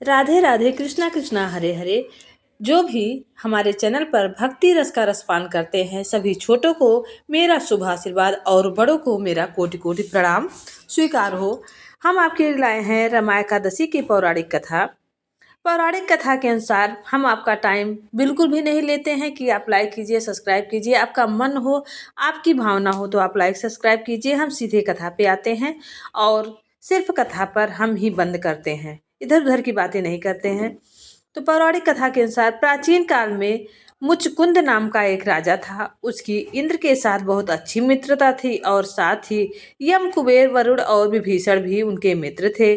राधे राधे, कृष्णा कृष्णा, हरे हरे। जो भी हमारे चैनल पर भक्ति रस का रसपान करते हैं, सभी छोटों को मेरा शुभ आशीर्वाद और बड़ों को मेरा कोटि कोटि प्रणाम स्वीकार हो। हम आपके लिए लाए हैं रमा एकादशी की पौराणिक कथा। पौराणिक कथा के अनुसार हम आपका टाइम बिल्कुल भी नहीं लेते हैं कि आप लाइक कीजिए, सब्सक्राइब कीजिए। आपका मन हो, आपकी भावना हो तो आप लाइक सब्सक्राइब कीजिए। हम सीधे कथा पे आते हैं और सिर्फ कथा पर हम ही बंद करते हैं, इधर उधर की बातें नहीं करते हैं। तो पौराणिक कथा के अनुसार प्राचीन काल में मुचकुंद नाम का एक राजा था। उसकी इंद्र के साथ बहुत अच्छी मित्रता थी और साथ ही यम, कुबेर, वरुण और विभीषण भी उनके मित्र थे।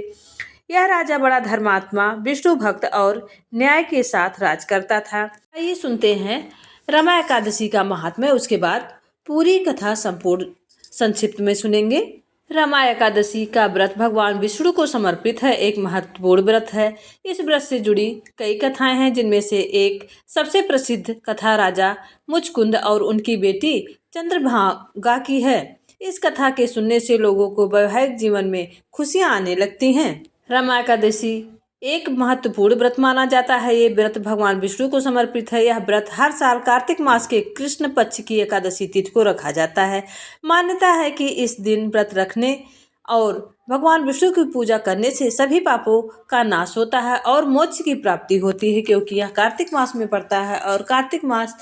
यह राजा बड़ा धर्मात्मा, विष्णु भक्त और न्याय के साथ राज करता था। आइए सुनते हैं रमा एकादशी का महात्म्य। उसके बाद पूरी कथा संपूर्ण संक्षिप्त में सुनेंगे। रमा एकादशी का व्रत भगवान विष्णु को समर्पित है, एक महत्वपूर्ण व्रत है। इस व्रत से जुड़ी कई कथाएं हैं, जिनमें से एक सबसे प्रसिद्ध कथा राजा मुचकुंद और उनकी बेटी चंद्रभागा की है। इस कथा के सुनने से लोगों को वैवाहिक जीवन में खुशियां आने लगती हैं। रमा एकादशी एक महत्वपूर्ण व्रत माना जाता है। ये व्रत भगवान विष्णु को समर्पित है। यह व्रत हर साल कार्तिक मास के कृष्ण पक्ष की एकादशी तिथि को रखा जाता है। मान्यता है कि इस दिन व्रत रखने और भगवान विष्णु की पूजा करने से सभी पापों का नाश होता है और मोक्ष की प्राप्ति होती है, क्योंकि यह कार्तिक मास में पड़ता है और कार्तिक मास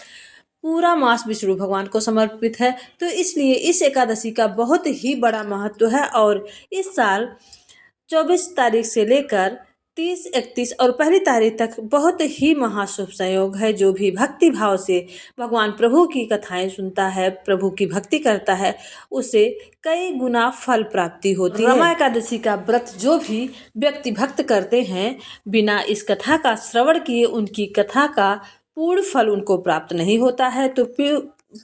पूरा मास विष्णु भगवान को समर्पित है। तो इसलिए इस एकादशी का बहुत ही बड़ा महत्व है और इस साल 24 तारीख से लेकर 30, 31 और पहली तारीख तक बहुत ही महाशुभ संयोग है। जो भी भक्ति भाव से भगवान प्रभु की कथाएं सुनता है, प्रभु की भक्ति करता है, उसे कई गुना फल प्राप्ति होती है। रमा एकादशी का व्रत जो भी व्यक्ति भक्त करते हैं, बिना इस कथा का श्रवण किए उनकी कथा का पूर्ण फल उनको प्राप्त नहीं होता है। तो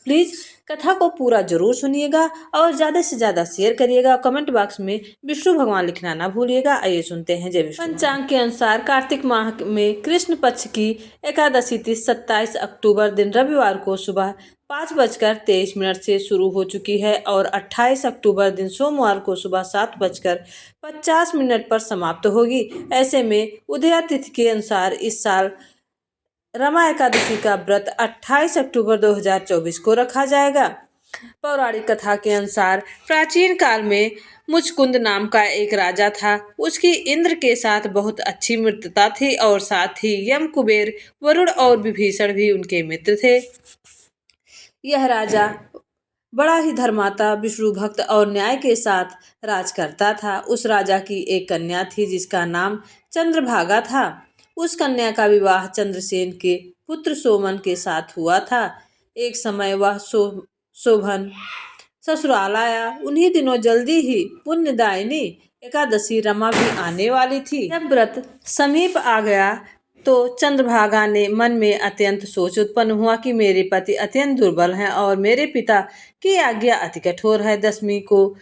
प्लीज कथा को पूरा जरूर सुनिएगा और ज्यादा से ज्यादा शेयर करिएगा। कमेंट बॉक्स में विष्णु भगवान लिखना ना भूलिएगा। आइए सुनते हैं जय विष्णु। पंचांग के अनुसार कार्तिक माह में कृष्ण पक्ष की एकादशी तिथि 27 अक्टूबर दिन रविवार को सुबह 5:23 से शुरू हो चुकी है और 28 अक्टूबर दिन सोमवार को सुबह 7:50 पर समाप्त होगी। ऐसे में उदया तिथि के अनुसार इस साल रमा एकादशी का व्रत 28 अक्टूबर 2024 को रखा जाएगा। पौराणिक कथा के अनुसार प्राचीन काल में मुचकुंद नाम का एक राजा था। उसकी इंद्र के साथ बहुत अच्छी मित्रता थी और साथ ही यम, कुबेर, वरुण और विभीषण भी उनके मित्र थे। यह राजा बड़ा ही धर्मात्मा, विष्णु भक्त और न्याय के साथ राज करता था। उस राजा की एक कन्या थी जिसका नाम चंद्रभागा था। उस कन्या का विवाह चंद्रसेन के पुत्र सोमन के साथ हुआ था। एक समय वह शोभन ससुराल आया। उन्हीं दिनों जल्दी ही पुण्यदायिनी एकादशी रमा भी आने वाली थी। जब व्रत समीप आ गया तो चंद्रभागा ने मन में अत्यंत सोच उत्पन्न हुआ कि मेरे पति अत्यंत दुर्बल हैं और मेरे पिता की आज्ञा अति कठोर है। 10वीं को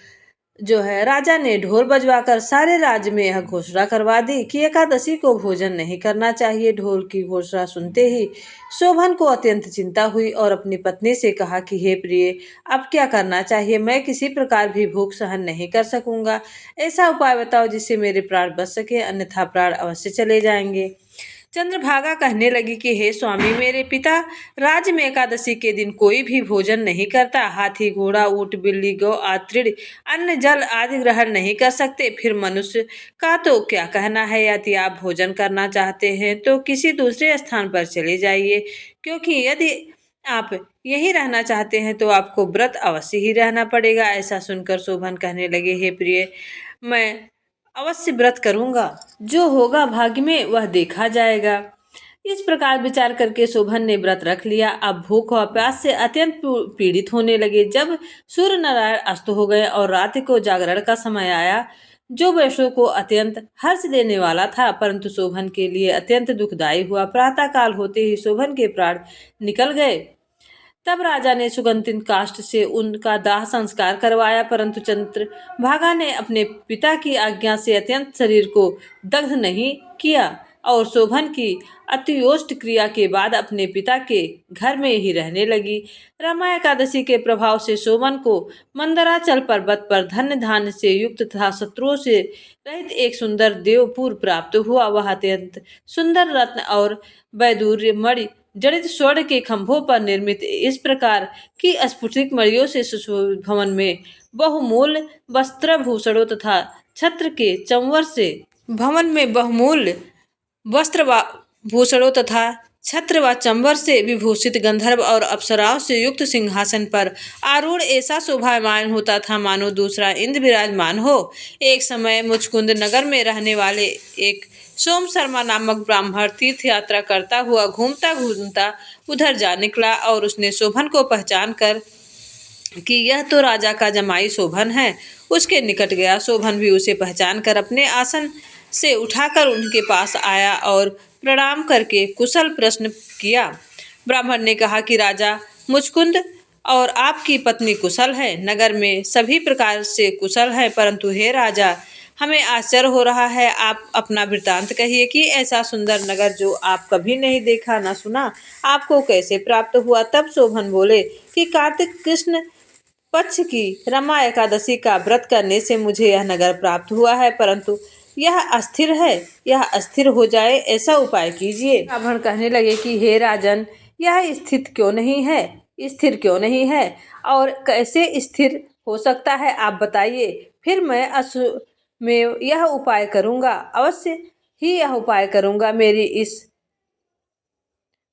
जो है राजा ने ढोल बजवाकर सारे राज्य में यह घोषणा करवा दी कि एकादशी को भोजन नहीं करना चाहिए। ढोल की घोषणा सुनते ही शोभन को अत्यंत चिंता हुई और अपनी पत्नी से कहा कि हे प्रिय, अब क्या करना चाहिए? मैं किसी प्रकार भी भूख सहन नहीं कर सकूंगा। ऐसा उपाय बताओ जिससे मेरे प्राण बच सके, अन्यथा प्राण अवश्य चले जाएंगे। चंद्रभागा कहने लगी कि हे स्वामी, मेरे पिता राज्य में एकादशी के दिन कोई भी भोजन नहीं करता। हाथी, घोड़ा, ऊंट, बिल्ली, गौ आदि अन्न जल आदि ग्रहण नहीं कर सकते। फिर मनुष्य का तो क्या कहना है। यदि आप भोजन करना चाहते हैं तो किसी दूसरे स्थान पर चले जाइए, क्योंकि यदि आप यही रहना चाहते हैं तो आपको व्रत अवश्य ही रहना पड़ेगा। ऐसा सुनकर शोभन कहने लगे, हे प्रिय, मैं अवश्य व्रत करूंगा। जो होगा भाग्य में वह देखा जाएगा। इस प्रकार विचार करके शोभन ने व्रत रख लिया। अब भूख और प्यास से अत्यंत पीड़ित होने लगे। जब सूर्य नारायण अस्त हो गए और रात को जागरण का समय आया, जो वैश्यों को अत्यंत हर्ष देने वाला था, परंतु शोभन के लिए अत्यंत दुखदायी हुआ। प्रातः काल होते ही शोभन के प्राण निकल गए। तब राजा ने सुगंधित काष्ठ से उनका दाह संस्कार करवाया, परंतु चंद्रभागा ने अपने पिता की आज्ञा से अत्यंत शरीर को दग्ध नहीं किया और शोभन की अत्योष्ट क्रिया के बाद अपने पिता के घर में ही रहने लगी। रमा एकादशी के प्रभाव से शोभन को मंदराचल पर्वत पर धन धान्य से युक्त तथा शत्रुओं से रहित एक सुंदर देवपुर प्राप्त हुआ। वह अत्यंत सुंदर रत्न और वैदूर्य मणि जड़ित स्वर्ण के खंभों पर निर्मित इस प्रकार की स्फटिक मणियों से सुशोभित भवन में बहुमूल्य वस्त्रभूषणों तथा छत्र के चंवर से भूषणों तथा छत्र व चंबर से विभूषित गंधर्व और अप्सराओं से युक्त सिंहासन पर आरूढ़ ऐसा शोभायमान होता था मानो दूसरा इंद्र विराजमान हो। एक समय मुचकुंद नगर में रहने वाले एक सोम शर्मा नामक ब्राह्मण तीर्थ यात्रा करता हुआ घूमता घूमता उधर जा निकला और उसने शोभन को पहचान कर कि यह तो राजा का जमाई शोभन है, उसके निकट गया। शोभन भी उसे पहचान कर अपने आसन से उठाकर उनके पास आया और प्रणाम करके कुशल प्रश्न किया। ब्राह्मण ने कहा कि राजा मुचकुंद और आपकी पत्नी कुशल है, नगर में सभी प्रकार से कुशल है, परंतु हे राजा हमें आश्चर्य हो रहा है। आप अपना वृत्तांत कहिए कि ऐसा सुंदर नगर जो आप कभी नहीं देखा न सुना आपको कैसे प्राप्त हुआ। तब शोभन बोले कि कार्तिक कृष्ण पक्ष की रमा एकादशी का व्रत करने से मुझे यह नगर प्राप्त हुआ है, परंतु यह अस्थिर है, यह अस्थिर हो जाए ऐसा उपाय कीजिए। ब्राह्मण कहने लगे कि हे राजन, यह स्थिर क्यों नहीं है और कैसे स्थिर हो सकता है, आप बताइए, फिर मैं यह उपाय करूंगा, अवश्य ही यह उपाय करूंगा। मेरी इस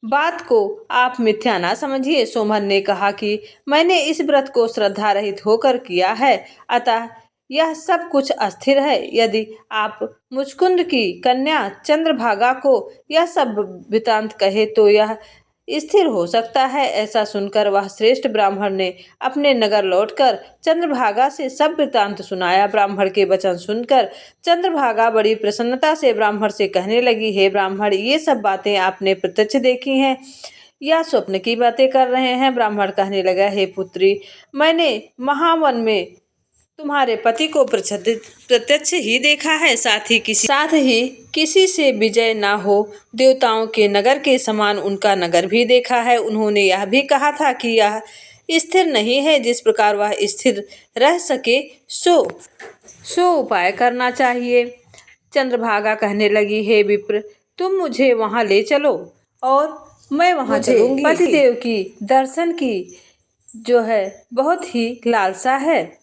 बात को आप मिथ्या ना समझिए। शोभन ने कहा कि मैंने इस व्रत को श्रद्धा रहित होकर किया है, अतः यह सब कुछ अस्थिर है। यदि आप मुचकुंद की कन्या चंद्रभागा को यह सब वृत्तांत कहे तो यह स्थिर हो सकता है। ऐसा सुनकर वह श्रेष्ठ ब्राह्मण ने अपने नगर लौटकर चंद्रभागा से सब वृत्तांत सुनाया। ब्राह्मण के वचन सुनकर चंद्रभागा बड़ी प्रसन्नता से ब्राह्मण से कहने लगी, हे ब्राह्मण, ये सब बातें आपने प्रत्यक्ष देखी हैं या स्वप्न की बातें कर रहे हैं। ब्राह्मण कहने लगा, हे पुत्री, मैंने महावन में तुम्हारे पति को प्रत्यक्ष ही देखा है, साथ ही किसी से विजय ना हो, देवताओं के नगर के समान उनका नगर भी देखा है। उन्होंने यह भी कहा था कि यह स्थिर नहीं है, जिस प्रकार वह स्थिर रह सके सो उपाय करना चाहिए। चंद्रभागा कहने लगी, हे विप्र, तुम मुझे वहां ले चलो और मैं वहां चलूंगी। पतिदेव की दर्शन की जो है बहुत ही लालसा है,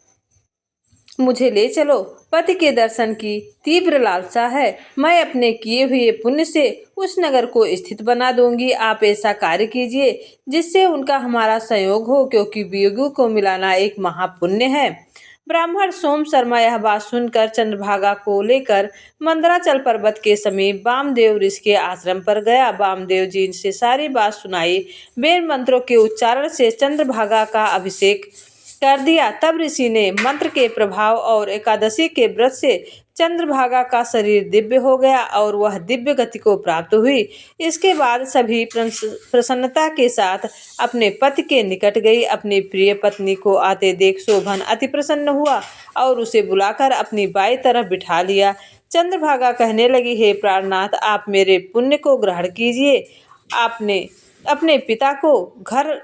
मुझे ले चलो। पति के दर्शन की तीव्र लालसा है, मैं अपने किए हुए पुण्य से उस नगर को स्थित बना दूंगी। आप ऐसा कार्य कीजिए जिससे उनका हमारा संयोग हो, क्योंकि वियोगियों को मिलाना एक महापुण्य है। ब्राह्मण सोम शर्मा यह बात सुनकर चंद्रभागा को लेकर मंदराचल पर्वत के समीप वामदेव ऋषि के आश्रम पर गया। वामदेव जी से सारी बात सुनाई। वेद मंत्रों के उच्चारण से चंद्रभागा का अभिषेक कर दिया। तब ऋषि ने मंत्र के प्रभाव और एकादशी के व्रत से चंद्रभागा का शरीर दिव्य हो गया और वह दिव्य गति को प्राप्त हुई। इसके बाद सभी प्रसन्नता के साथ अपने पति के निकट गई। अपनी प्रिय पत्नी को आते देख शोभन अति प्रसन्न हुआ और उसे बुलाकर अपनी बाई तरफ बिठा लिया। चंद्रभागा कहने लगी, हे प्राणनाथ, आप मेरे पुण्य को ग्रहण कीजिए। आपने अपने पिता को घर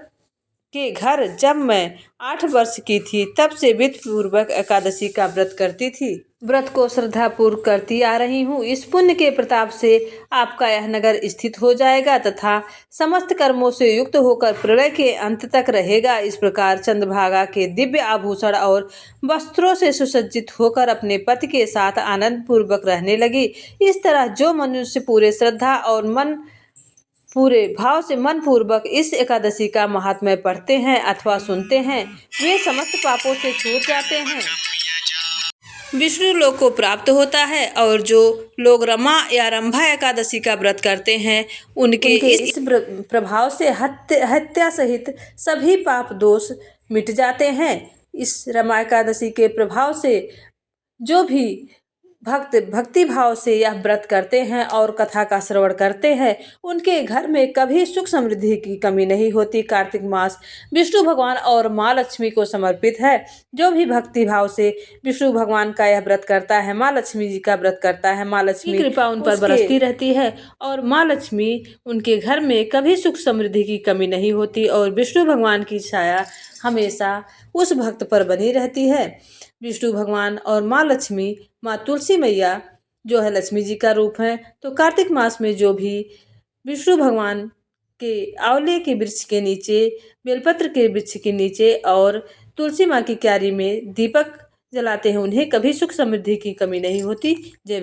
जब मैं 8 वर्ष की थी तब से विधि पूर्वक एकादशी का व्रत करती थी। व्रत को श्रद्धा पूर्वक करती आ रही हूँ। इस पुण्य के प्रताप से आपका यह नगर स्थित हो जाएगा तथा समस्त कर्मों से युक्त होकर प्रलय के अंत तक रहेगा। इस प्रकार चंद्रभागा के दिव्य आभूषण और वस्त्रों से सुसज्जित होकर अपने पति के साथ आनंद पूर्वक रहने लगी। इस तरह जो मनुष्य पूरे श्रद्धा और पूरे भाव से मन पूर्वक इस एकादशी का महात्म्य पढ़ते हैं अथवा सुनते हैं, वे समस्त पापों से छूट जाते हैं, विष्णु लोक को प्राप्त होता है। और जो लोग रमा या रंभा एकादशी का व्रत करते हैं उनके इस प्रभाव से हत्या सहित सभी पाप दोष मिट जाते हैं। इस रमा एकादशी के प्रभाव से जो भी भक्त भक्ति भाव से यह व्रत करते हैं और कथा का श्रवण करते हैं, उनके घर में कभी सुख समृद्धि की कमी नहीं होती। कार्तिक मास विष्णु भगवान और माँ लक्ष्मी को समर्पित है। जो भी भक्ति भाव से विष्णु भगवान का यह व्रत करता है, माँ लक्ष्मी जी का व्रत करता है, माँ लक्ष्मी की कृपा उन पर बरसती रहती है और माँ लक्ष्मी उनके घर में कभी सुख समृद्धि की कमी नहीं होती और विष्णु भगवान की छाया हमेशा उस भक्त पर बनी रहती है। विष्णु भगवान और माँ लक्ष्मी, माँ तुलसी मैया जो है लक्ष्मी जी का रूप है। तो कार्तिक मास में जो भी विष्णु भगवान के आंवले के वृक्ष के नीचे, बेलपत्र के वृक्ष के नीचे और तुलसी माँ की क्यारी में दीपक जलाते हैं, उन्हें कभी सुख समृद्धि की कमी नहीं होती। जय